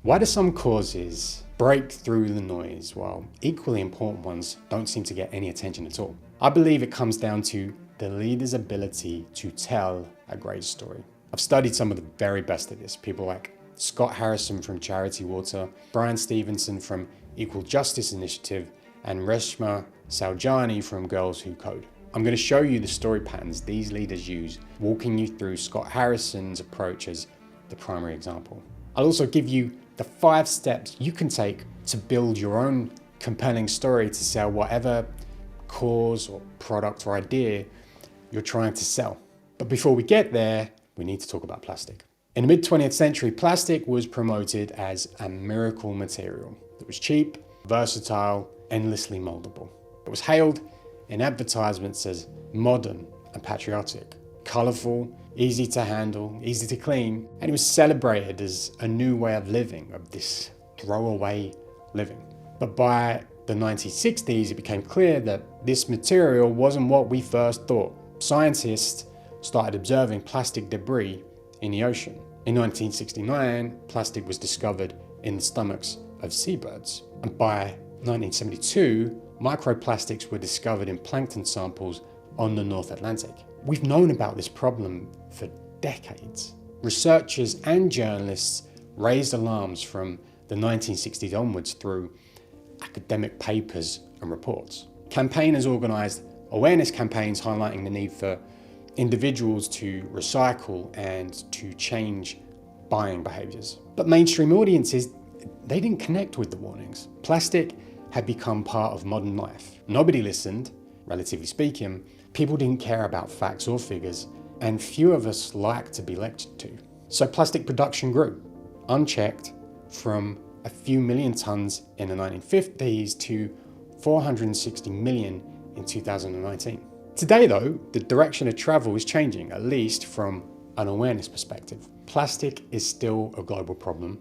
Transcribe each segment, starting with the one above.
Why do some causes break through the noise while equally important ones don't seem to get any attention at all? I believe it comes down to the leader's ability to tell a great story. I've studied some of the very best at this, people like Scott Harrison from Charity Water, Brian Stevenson from Equal Justice Initiative, and Reshma Saujani from Girls Who Code. I'm going to show you the story patterns these leaders use, walking you through Scott Harrison's approach as the primary example. I'll also give you the 5 steps you can take to build your own compelling story to sell whatever cause or product or idea you're trying to sell. But before we get there, we need to talk about plastic. In the mid-20th century, plastic was promoted as a miracle material that was cheap, versatile, endlessly moldable. It was hailed in advertisements as modern and patriotic, colorful, easy to handle, easy to clean, and it was celebrated as a new way of living, of this throwaway living. But by the 1960s, it became clear that this material wasn't what we first thought. Scientists started observing plastic debris in the ocean. In 1969, plastic was discovered in the stomachs of seabirds. And by 1972, microplastics were discovered in plankton samples on the North Atlantic. We've known about this problem for decades. Researchers and journalists raised alarms from the 1960s onwards through academic papers and reports. Campaigners organised awareness campaigns highlighting the need for individuals to recycle and to change buying behaviours. But mainstream audiences, they didn't connect with the warnings. Plastic had become part of modern life. Nobody listened, relatively speaking. People didn't care about facts or figures, and few of us liked to be lectured to. So plastic production grew, unchecked, from a few million tons in the 1950s to 460 million in 2019. Today though, the direction of travel is changing, at least from an awareness perspective. Plastic is still a global problem,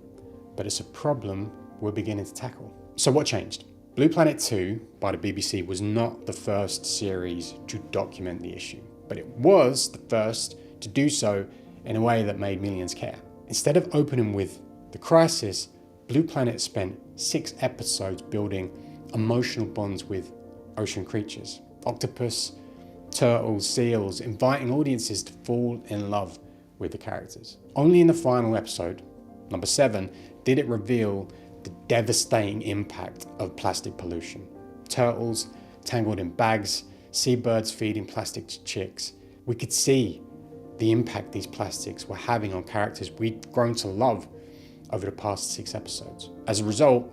but it's a problem we're beginning to tackle. So what changed? Blue Planet 2 by the BBC was not the first series to document the issue, but it was the first to do so in a way that made millions care. Instead of opening with the crisis, Blue Planet spent 6 episodes building emotional bonds with ocean creatures, octopus, turtles, seals, inviting audiences to fall in love with the characters. Only in the final episode, number 7, did it reveal the devastating impact of plastic pollution. Turtles tangled in bags, seabirds feeding plastic to chicks. We could see the impact these plastics were having on characters we'd grown to love over the past 6 episodes. As a result,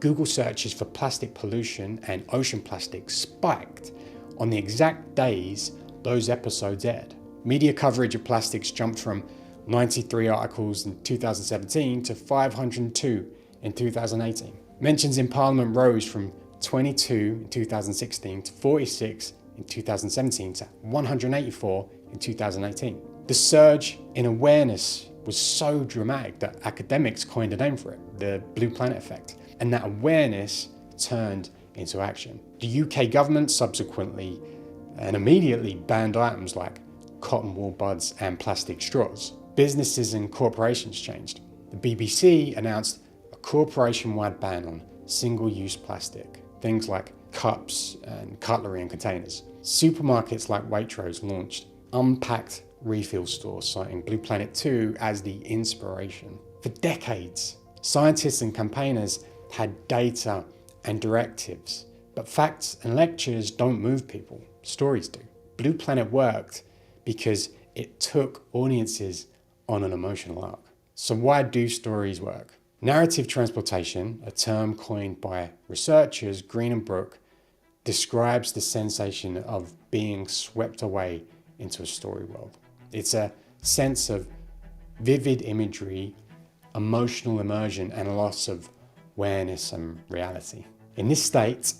Google searches for plastic pollution and ocean plastic spiked on the exact days those episodes aired. Media coverage of plastics jumped from 93 articles in 2017 to 502 in 2018. Mentions in Parliament rose from 22 in 2016 to 46 in 2017 to 184 in 2018. The surge in awareness was so dramatic that academics coined a name for it, the Blue Planet effect, and that awareness turned into action. The UK government subsequently and immediately banned items like cotton wool buds and plastic straws. Businesses and corporations changed. The BBC announced a corporation-wide ban on single-use plastic, things like cups and cutlery and containers. Supermarkets like Waitrose launched unpacked refill stores, citing Blue Planet 2 as the inspiration. For decades, scientists and campaigners had data and directives, but facts and lectures don't move people, stories do. Blue Planet worked because it took audiences on an emotional arc. So why do stories work? Narrative transportation, a term coined by researchers Green and Brook, describes the sensation of being swept away into a story world. It's a sense of vivid imagery, emotional immersion, and a loss of awareness and reality. In this state,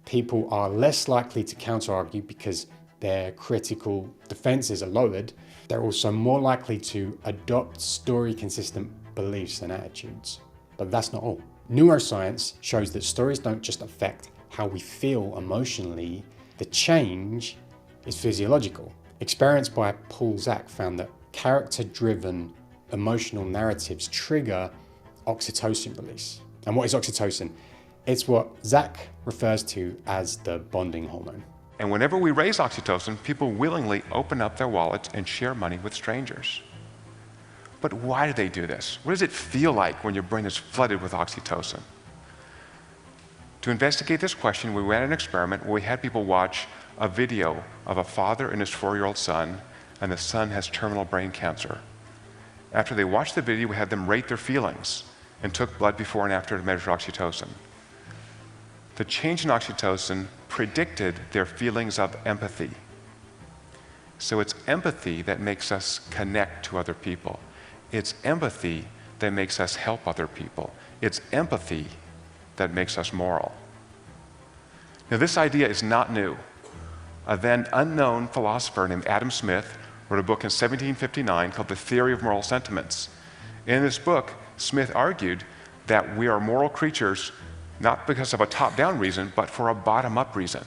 people are less likely to counter-argue because their critical defenses are lowered. They're also more likely to adopt story-consistent beliefs and attitudes. But that's not all. Neuroscience shows that stories don't just affect how we feel emotionally. The change is physiological. Experiments by Paul Zak found that character-driven emotional narratives trigger oxytocin release. And what is oxytocin? It's what Zach refers to as the bonding hormone. And whenever we raise oxytocin, people willingly open up their wallets and share money with strangers. But why do they do this? What does it feel like when your brain is flooded with oxytocin? To investigate this question, we ran an experiment where we had people watch a video of a father and his 4-year-old son, and the son has terminal brain cancer. After they watched the video, we had them rate their feelings and took blood before and after to measure oxytocin. The change in oxytocin predicted their feelings of empathy. So it's empathy that makes us connect to other people. It's empathy that makes us help other people. It's empathy that makes us moral. Now, this idea is not new. A then unknown philosopher named Adam Smith wrote a book in 1759 called The Theory of Moral Sentiments. In this book, Smith argued that we are moral creatures not because of a top-down reason, but for a bottom-up reason.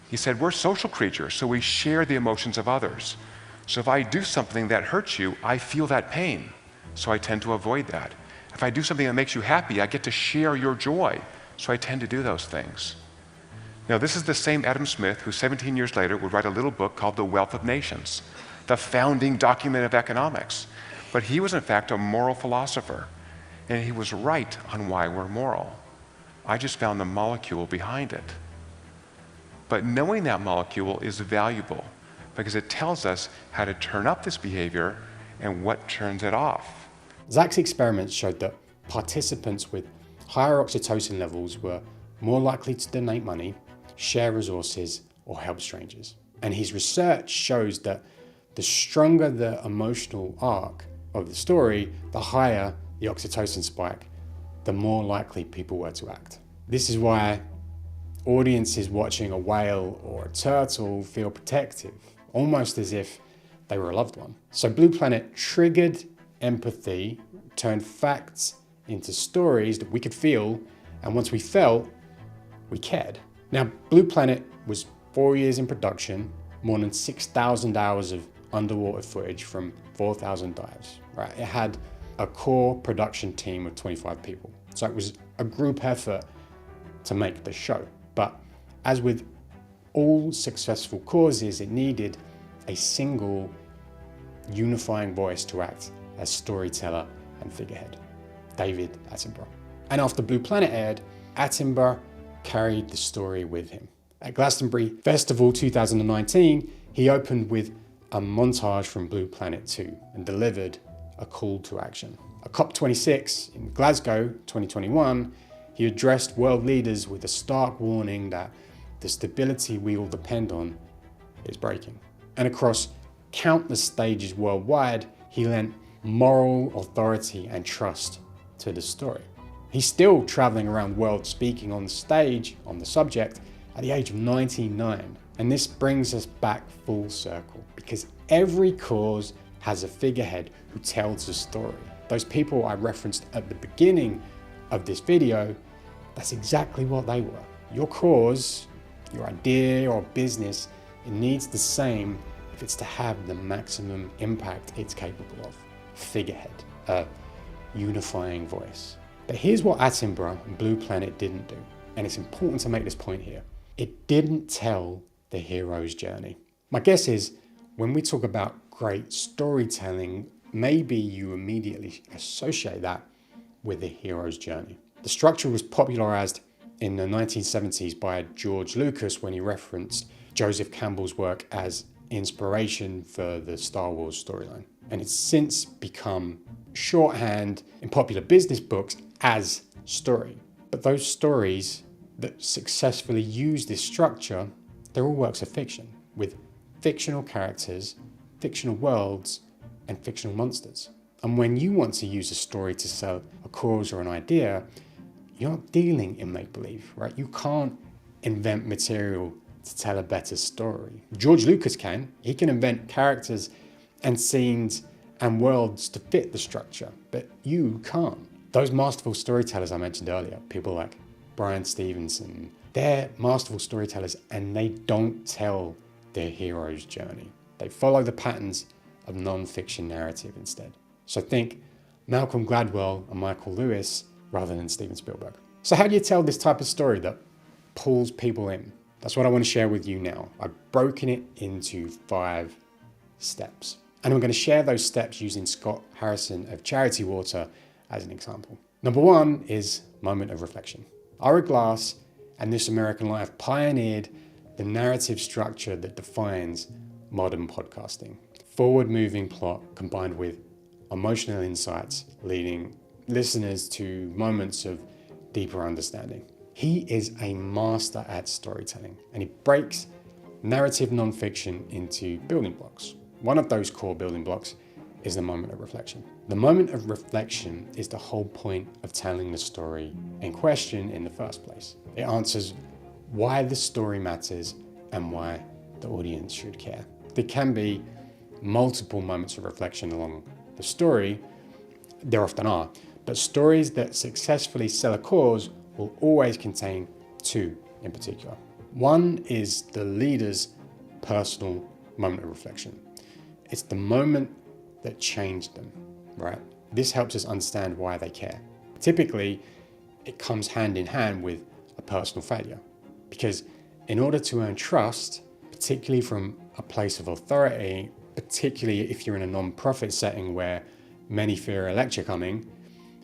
He said, we're social creatures, so we share the emotions of others. So if I do something that hurts you, I feel that pain, so I tend to avoid that. If I do something that makes you happy, I get to share your joy, so I tend to do those things. Now, this is the same Adam Smith who 17 years later would write a little book called The Wealth of Nations, the founding document of economics. But he was in fact a moral philosopher, and he was right on why we're moral. I just found the molecule behind it. But knowing that molecule is valuable because it tells us how to turn up this behavior and what turns it off. Zach's experiments showed that participants with higher oxytocin levels were more likely to donate money, share resources, or help strangers. And his research shows that the stronger the emotional arc of the story, the higher the oxytocin spike, the more likely people were to act. This is why audiences watching a whale or a turtle feel protective, almost as if they were a loved one. So Blue Planet triggered empathy, turned facts into stories that we could feel, and once we felt, we cared. Now, Blue Planet was 4 years in production, more than 6,000 hours of underwater footage from 4,000 dives, right? It had a core production team of 25 people. So it was a group effort to make the show. But as with all successful causes, it needed a single unifying voice to act as storyteller and figurehead, David Attenborough. And after Blue Planet aired, Attenborough carried the story with him. At Glastonbury Festival 2019, he opened with a montage from Blue Planet 2 and delivered a call to action. At COP26 in Glasgow 2021, he addressed world leaders with a stark warning that the stability we all depend on is breaking. And across countless stages worldwide, he lent moral authority and trust to the story. He's still traveling around the world speaking on the stage on the subject at the age of 99. And this brings us back full circle because every cause has a figurehead who tells a story. Those people I referenced at the beginning of this video, that's exactly what they were. Your cause, your idea or business, it needs the same if it's to have the maximum impact it's capable of. Figurehead, a unifying voice. But here's what Attenborough and Blue Planet didn't do, and it's important to make this point here. It didn't tell the hero's journey. My guess is when we talk about great storytelling, maybe you immediately associate that with the hero's journey. The structure was popularized in the 1970s by George Lucas when he referenced Joseph Campbell's work as inspiration for the Star Wars storyline. And it's since become shorthand in popular business books as story. But those stories that successfully use this structure, they're all works of fiction with fictional characters, fictional worlds, and fictional monsters. And when you want to use a story to sell a cause or an idea, you're not dealing in make-believe, right? You can't invent material to tell a better story. George Lucas can. He can invent characters and scenes and worlds to fit the structure, but you can't. Those masterful storytellers I mentioned earlier, people like Brian Stevenson, they're masterful storytellers and they don't tell their hero's journey. They follow the patterns of non-fiction narrative instead. So think Malcolm Gladwell and Michael Lewis rather than Steven Spielberg. So how do you tell this type of story that pulls people in? That's what I want to share with you now. I've broken it into 5 steps. And I'm going to share those steps using Scott Harrison of Charity Water as an example. Number 1 is moment of reflection. Ira Glass and This American Life pioneered the narrative structure that defines modern podcasting. Forward-moving plot combined with emotional insights leading listeners to moments of deeper understanding. He is a master at storytelling, and he breaks narrative nonfiction into building blocks. One of those core building blocks is the moment of reflection. The moment of reflection is the whole point of telling the story in question in the first place. It answers why the story matters and why the audience should care. There can be multiple moments of reflection along the story, there often are, but stories that successfully sell a cause will always contain 2 in particular. One is the leader's personal moment of reflection. It's the moment that changed them, right? This helps us understand why they care. Typically, it comes hand in hand with a personal failure, because in order to earn trust, particularly from a place of authority, particularly if you're in a non-profit setting where many fear a lecture coming,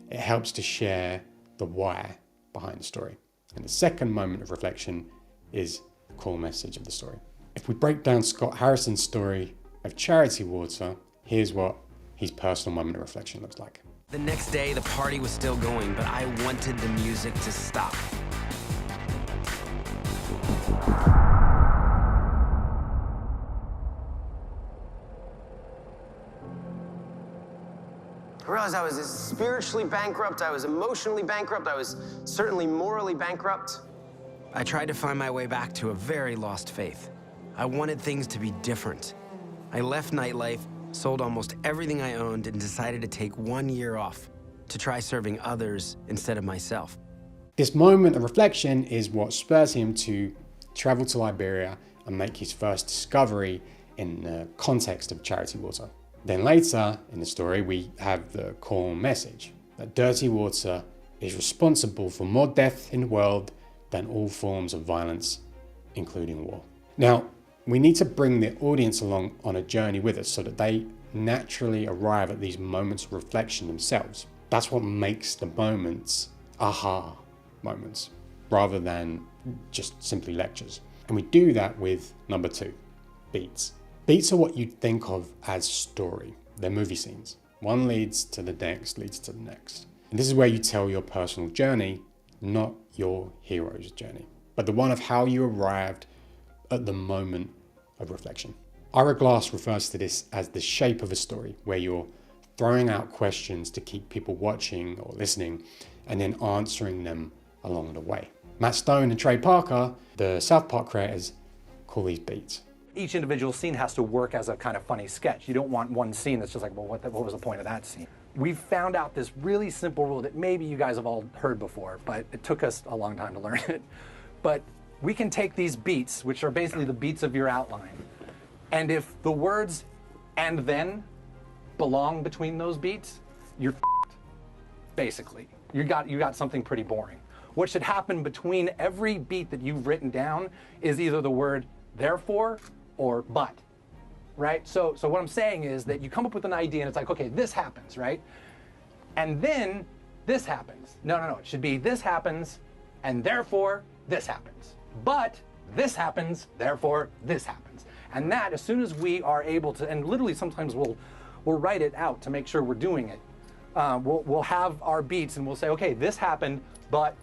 it helps to share the why behind the story. And the second moment of reflection is the core message of the story. If we break down Scott Harrison's story of Charity Water, here's what his personal moment of reflection looks like. The next day, the party was still going, but I wanted the music to stop. I realized I was spiritually bankrupt, I was emotionally bankrupt, I was certainly morally bankrupt. I tried to find my way back to a very lost faith. I wanted things to be different. I left nightlife, sold almost everything I owned, and decided to take 1 year off to try serving others instead of myself. This moment of reflection is what spurs him to travel to Liberia and make his first discovery in the context of Charity Water. Then later in the story, we have the core message that dirty water is responsible for more death in the world than all forms of violence, including war. Now, we need to bring the audience along on a journey with us so that they naturally arrive at these moments of reflection themselves. That's what makes the moments aha moments rather than just simply lectures. And we do that with number 2, beats. Beats are what you'd think of as story. They're movie scenes. One leads to the next, leads to the next. And this is where you tell your personal journey, not your hero's journey, but the one of how you arrived at the moment of reflection. Ira Glass refers to this as the shape of a story, where you're throwing out questions to keep people watching or listening and then answering them along the way. Matt Stone and Trey Parker, the South Park creators, call these beats. Each individual scene has to work as a kind of funny sketch. You don't want one scene that's just like, well, what was the point of that scene? We've found out this really simple rule that maybe you guys have all heard before, but it took us a long time to learn it. But we can take these beats, which are basically the beats of your outline, and if the words "and then" belong between those beats, you're f***ed, basically. You got something pretty boring. What should happen between every beat that you've written down is either the word "therefore" or "but," right? So what I'm saying is that you come up with an idea and it's like, okay, this happens, right? And then this happens. No, it should be this happens and therefore this happens. But this happens, therefore this happens. And that, as soon as we are able to, and literally sometimes we'll write it out to make sure we're doing it. We'll have our beats and we'll say, okay, this happened, but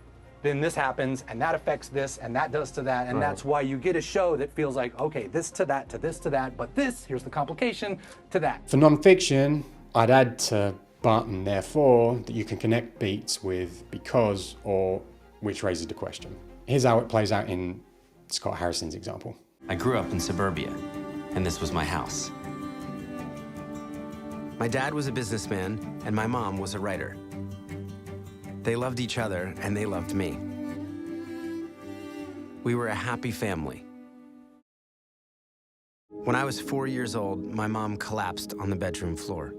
then this happens, and that affects this, and that does to that, and that's why you get a show that feels like, okay, this to that, to this to that, but this, here's the complication, to that. For nonfiction, I'd add to but and therefore that you can connect beats with because or which raises the question. Here's how it plays out in Scott Harrison's example. I grew up in suburbia, and this was my house. My dad was a businessman, and my mom was a writer. They loved each other, and they loved me. We were a happy family. When I was 4 years old, my mom collapsed on the bedroom floor.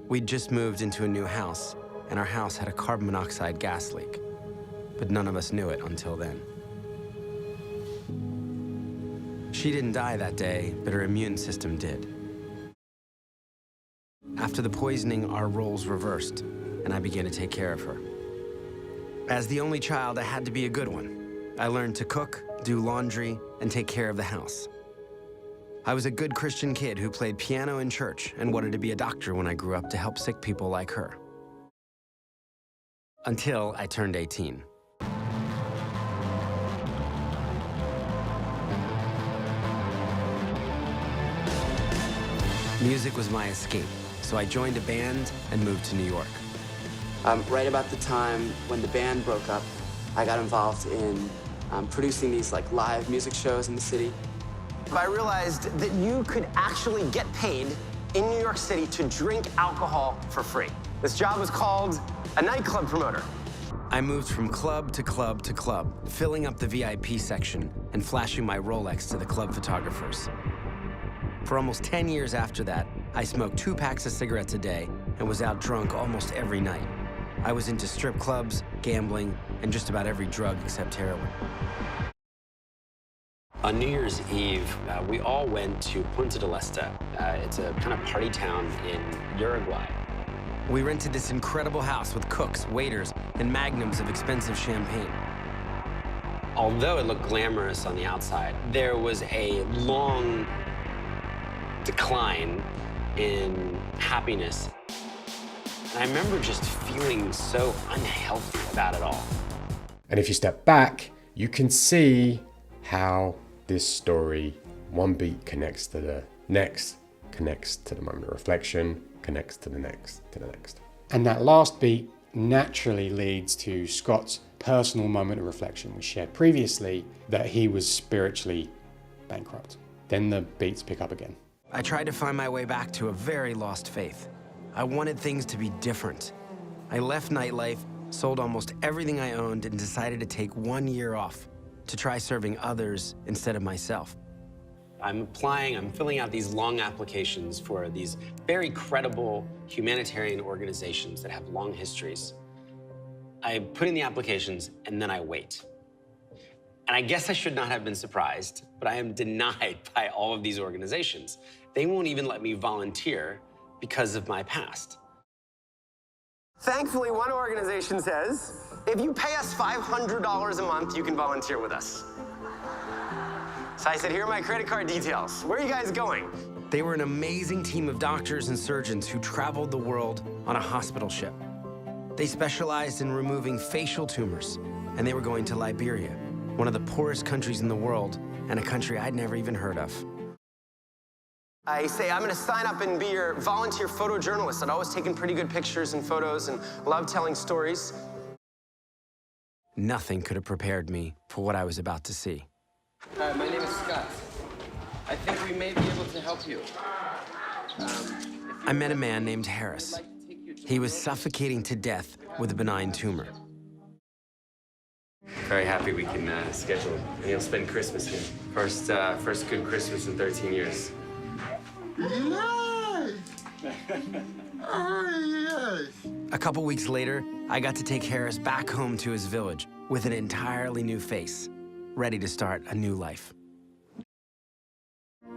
We'd just moved into a new house, and our house had a carbon monoxide gas leak. But none of us knew it until then. She didn't die that day, but her immune system did. After the poisoning, our roles reversed, and I began to take care of her. As the only child, I had to be a good one. I learned to cook, do laundry, and take care of the house. I was a good Christian kid who played piano in church and wanted to be a doctor when I grew up to help sick people like her. Until I turned 18. Music was my escape, so I joined a band and moved to New York. Right about the time when the band broke up, I got involved in producing these live music shows in the city. I realized that you could actually get paid in New York City to drink alcohol for free. This job was called a nightclub promoter. I moved from club to club to club, filling up the VIP section and flashing my Rolex to the club photographers. For almost 10 years after that, I smoked 2 packs of cigarettes a day and was out drunk almost every night. I was into strip clubs, gambling, and just about every drug except heroin. On New Year's Eve, we all went to Punta del Este. It's a kind of party town in Uruguay. We rented this incredible house with cooks, waiters, and magnums of expensive champagne. Although it looked glamorous on the outside, there was a long decline in happiness. And I remember just feeling so unhealthy about it all. And if you step back, you can see how this story, one beat connects to the next, connects to the moment of reflection, connects to the next, to the next. And that last beat naturally leads to Scott's personal moment of reflection. We shared previously that he was spiritually bankrupt. Then the beats pick up again. I tried to find my way back to a very lost faith. I wanted things to be different. I left nightlife, sold almost everything I owned, and decided to take 1 year off to try serving others instead of myself. I'm filling out these long applications for these very credible humanitarian organizations that have long histories. I put in the applications and then I wait. And I guess I should not have been surprised, but I am denied by all of these organizations. They won't even let me volunteer because of my past. Thankfully, one organization says, if you pay us $500 a month, you can volunteer with us. So I said, here are my credit card details. Where are you guys going? They were an amazing team of doctors and surgeons who traveled the world on a hospital ship. They specialized in removing facial tumors, and they were going to Liberia, one of the poorest countries in the world, and a country I'd never even heard of. I say, I'm gonna sign up and be your volunteer photojournalist. I'd always taken pretty good pictures and photos and loved telling stories. Nothing could have prepared me for what I was about to see. My name is Scott. I think we may be able to help you. I met a man named Harris. He was suffocating to death with a benign tumor. Very happy we can schedule, and you'll spend Christmas here. First good Christmas in 13 years. A couple weeks later, I got to take Harris back home to his village with an entirely new face, ready to start a new life.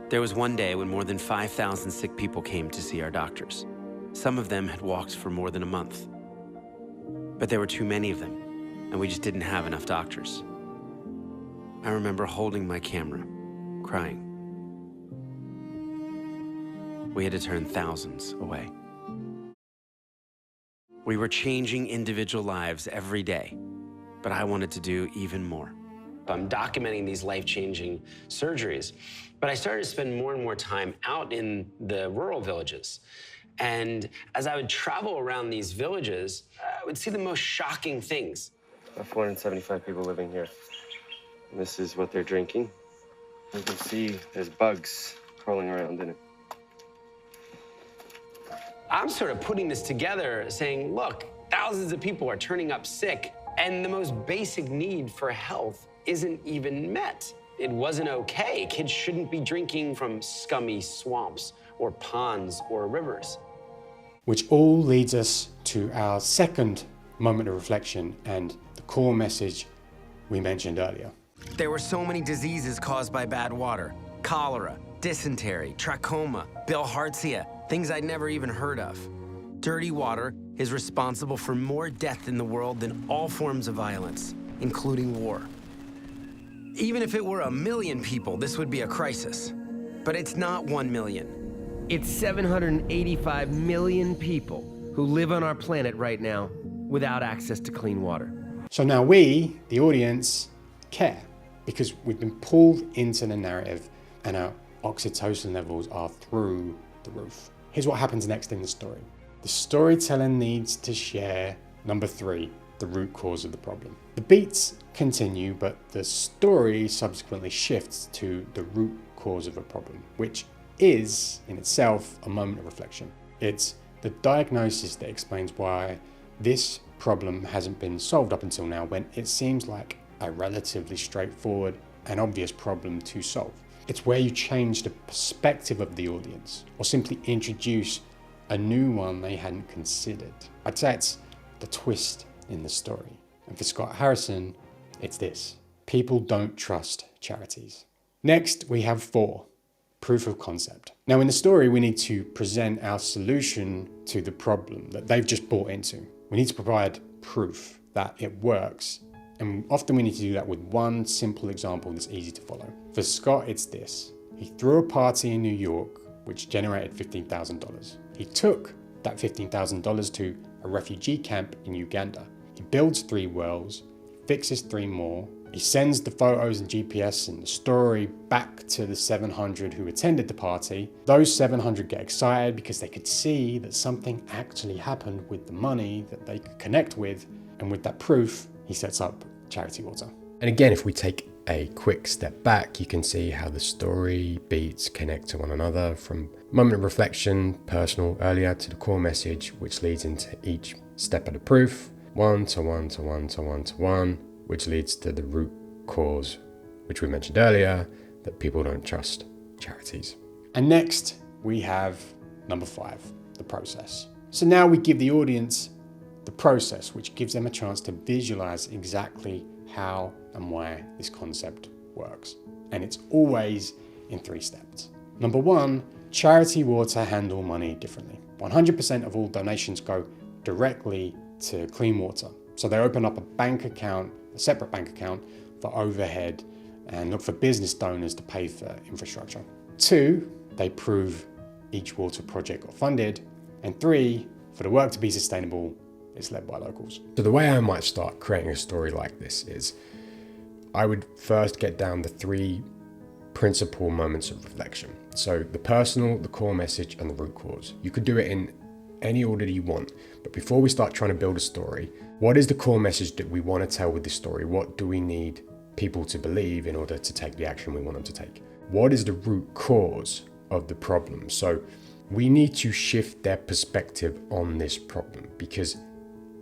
There was one day when more than 5,000 sick people came to see our doctors. Some of them had walked for more than a month. But there were too many of them, and we just didn't have enough doctors. I remember holding my camera, crying. We had to turn thousands away. We were changing individual lives every day, but I wanted to do even more. I'm documenting these life-changing surgeries, but I started to spend more and more time out in the rural villages. And as I would travel around these villages, I would see the most shocking things. 475 people living here. And this is what they're drinking. You can see there's bugs crawling around in it. I'm sort of putting this together saying, look, thousands of people are turning up sick, and the most basic need for health isn't even met. It wasn't okay. Kids shouldn't be drinking from scummy swamps or ponds or rivers. Which all leads us to our second moment of reflection and the core message we mentioned earlier. There were so many diseases caused by bad water. Cholera, dysentery, trachoma, bilharzia, things I'd never even heard of. Dirty water is responsible for more death in the world than all forms of violence, including war. Even if it were 1 million people, this would be a crisis. But it's not 1 million. It's 785 million people who live on our planet right now without access to clean water. So now we, the audience, care because we've been pulled into the narrative and our oxytocin levels are through the roof. Here's what happens next in the story. The storyteller needs to share, number 3, the root cause of the problem. The beats continue, but the story subsequently shifts to the root cause of a problem, which is in itself a moment of reflection. It's the diagnosis that explains why this problem hasn't been solved up until now, when it seems like a relatively straightforward and obvious problem to solve. It's where you change the perspective of the audience or simply introduce a new one they hadn't considered. I'd say it's the twist in the story. And for Scott Harrison, it's this: people don't trust charities. Next, we have 4, proof of concept. Now in the story, we need to present our solution to the problem that they've just bought into. We need to provide proof that it works. And often we need to do that with one simple example that's easy to follow. For Scott, it's this. He threw a party in New York, which generated $15,000. He took that $15,000 to a refugee camp in Uganda. He builds 3 wells, fixes 3 more. He sends the photos and GPS and the story back to the 700 who attended the party. Those 700 get excited because they could see that something actually happened with the money that they could connect with. And with that proof, he sets up charity water. And again, if we take a quick step back, you can see how the story beats connect to one another, from moment of reflection, personal earlier, to the core message, which leads into each step of the proof, 1 to 1 to 1 to 1 to 1, which leads to the root cause, which we mentioned earlier, that people don't trust charities. And next, we have number 5, the process. So now we give the audience the process, which gives them a chance to visualize exactly how and why this concept works. And it's always in 3 steps. Number 1, charity water handle money differently. 100% of all donations go directly to clean water. So they open up a bank account, a separate bank account for overhead, and look for business donors to pay for infrastructure. 2, they prove each water project got funded. And 3, for the work to be sustainable, it's led by locals. So the way I might start creating a story like this is I would first get down the 3 principal moments of reflection. So the personal, the core message, and the root cause. You could do it in any order you want, but before we start trying to build a story, what is the core message that we want to tell with this story? What do we need people to believe in order to take the action we want them to take? What is the root cause of the problem? So we need to shift their perspective on this problem, because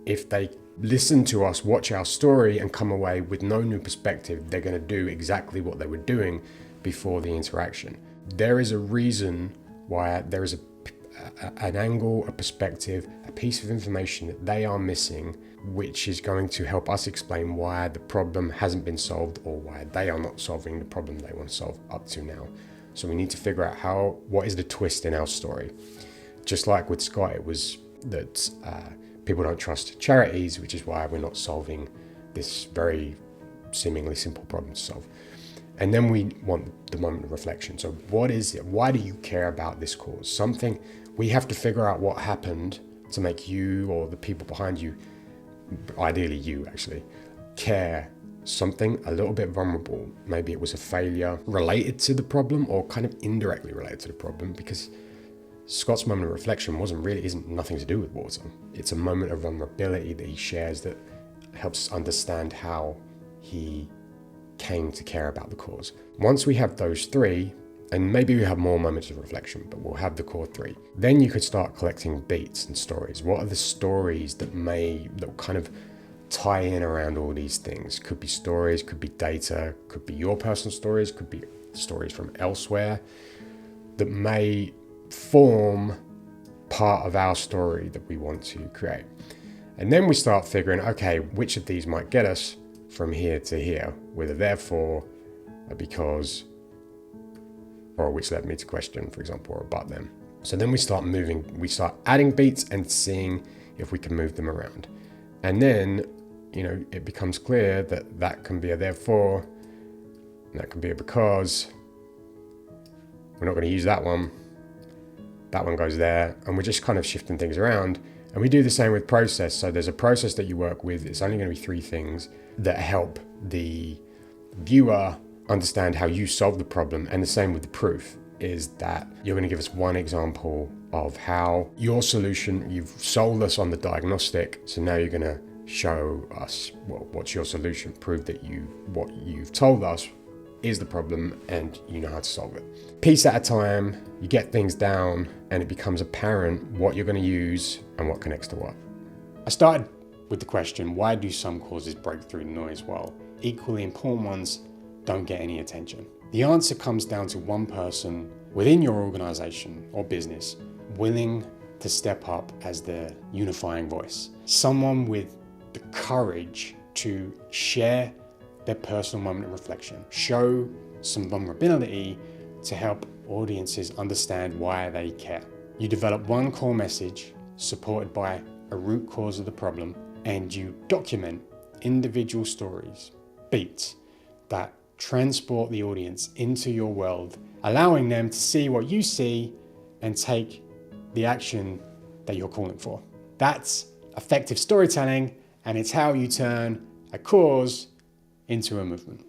if they listen to us, watch our story, and come away with no new perspective, they're going to do exactly what they were doing before the interaction. There is a reason why there is an angle, a perspective, a piece of information that they are missing, which is going to help us explain why the problem hasn't been solved, or why they are not solving the problem they want to solve up to now. So we need to figure out what is the twist in our story. Just like with Scott, it was that people don't trust charities, which is why we're not solving this very seemingly simple problem to solve. And then we want the moment of reflection. So what is it? Why do you care about this cause? Something, we have to figure out what happened to make you, or the people behind you, ideally you actually, care. Something a little bit vulnerable. Maybe it was a failure related to the problem, or kind of indirectly related to the problem, because Scott's moment of reflection isn't nothing to do with water. It's a moment of vulnerability that he shares that helps us understand how he came to care about the cause. Once we have those 3, and maybe we have more moments of reflection, but we'll have the core 3, then you could start collecting beats and stories. What are the stories that kind of tie in around all these things? Could be stories, could be data, could be your personal stories, could be stories from elsewhere that may form part of our story that we want to create. And then we start figuring, okay, which of these might get us from here to here, with a therefore, a because, or a which led me to question, for example, or a but then. So then we start adding beats and seeing if we can move them around. And then, it becomes clear that that can be a therefore, and that can be a because. We're not going to use that one. That one goes there, and we're just kind of shifting things around. And we do the same with process. So there's a process that you work with. It's only going to be 3 things that help the viewer understand how you solve the problem. And the same with the proof is that you're going to give us one example of how your solution, you've sold us on the diagnostic. So now you're going to show us, well, what's your solution? Prove that what you've told us is the problem and you know how to solve it. Piece at a time, you get things down and it becomes apparent what you're going to use and what connects to what. I started with the question, why do some causes break through the noise while equally important ones don't get any attention? The answer comes down to one person within your organization or business willing to step up as the unifying voice. Someone with the courage to share their personal moment of reflection, show some vulnerability to help audiences understand why they care. You develop one core message supported by a root cause of the problem, and you document individual stories, beats that transport the audience into your world, allowing them to see what you see and take the action that you're calling for. That's effective storytelling, and it's how you turn a cause into a movement.